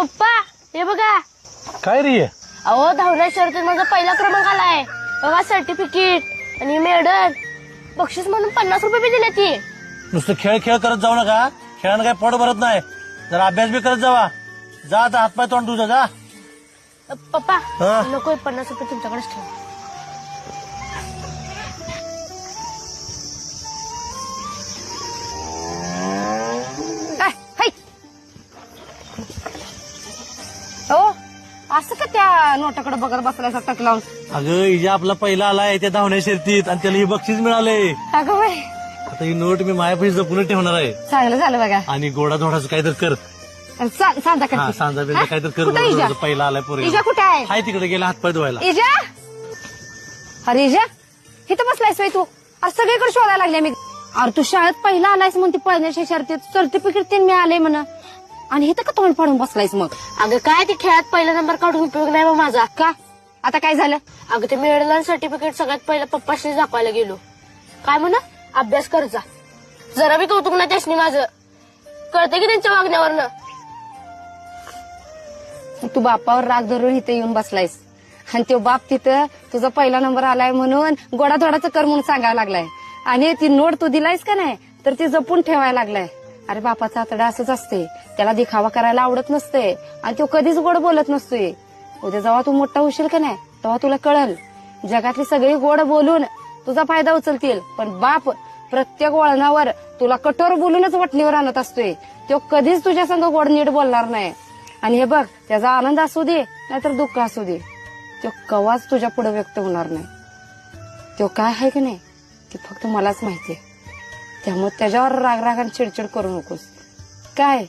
पप्पा हे बघा. काय रे? अहो धावण्या शर्यतीत माझा पहिला क्रमांक आलाय बघा. सर्टिफिकेट आणि मेडल बक्षीस म्हणून 50 रुपये बी दिले ती. नुसतं खेळ खेळ करत जाऊ नका. खेळानं काय पोट भरत नाही. जरा अभ्यास बी करत जावा. जा आता हातपाय तोंड तुझा जा. पप्पा हा? नको 50 रुपये तुमच्याकडेच ठेवा. हो असं का त्या नोटाकडे बघत बसलाय टक लावून. अगं हिजा आपला पहिला आलाय त्या धावण्या शर्यतीत आणि त्याला ही बक्षीस मिळाले. अगं बाई आता ही नोट मी मायापाशी जपून ठेवणार आहे. चांगलं झालं बघा. आणि गोडा धोडाचं काहीतरी कर. सांजा हा करते. सांजा बिंजा काहीतरी कर. कुठे इजा? बरोबर, पहिला आलाय पोरी. इजा कुठे आहे? हाय तिकडे गेला हातपाय धुवायला. इजा अरे इजा इथं बसलायस बाई तू. अरे सगळीकडे शोधायला लागले मी. अरे तू शाळेत पहिला आलायस म्हणते पळण्याच्या शर्तीत सर्टिफिकेट ते मिळाले म्हणा आणि इथं का तोंड फाडून बसलायस मग? अगं काय ते खेळात पहिला नंबर काढून उपयोग नाही बा माझा. का आता काय झालं? अगं ते मेडल आणि सर्टिफिकेट सगळ्यात पहिला पप्पाशी दाखवायला गेलो. काय म्हणा अभ्यास कर जा. जरा बी कौतुक नाही त्याशनी माझं. कळतं की त्यांच्या वागण्यावरनं. तू बापावर राग धरून इथे येऊन बसलायस आणि तो बाप तिथं तुझा पहिला नंबर आलाय म्हणून गोडाधोडाचं कर म्हणून सांगायला लागलाय आणि ती नोट तू दिलायस का नाही तर ती जपून ठेवायला लागलाय. अरे बापाचा आतडा असंच असते. त्याला दिखावा करायला आवडत नसते आणि तो कधीच गोड बोलत नसतोय. उद्या जेव्हा तू मोठा होशील का नाही तेव्हा तुला कळल. जगातली सगळी गोड बोलून तुझा फायदा उचलतील पण बाप प्रत्येक वळणावर तुला कठोर बोलूनच वटणीवर आणत असतोय. तो कधीच तुझ्या संग गोड नीट बोलणार नाही. आणि हे बघ त्याचा आनंद असू दे नाहीतर दुःख असू दे तो कवाच तुझ्या पुढे व्यक्त होणार नाही. तो काय आहे की नाही ते फक्त मलाच माहितीये. त्यामुळे त्याच्यावर राग आणि चिडचिड करू नकोस. काय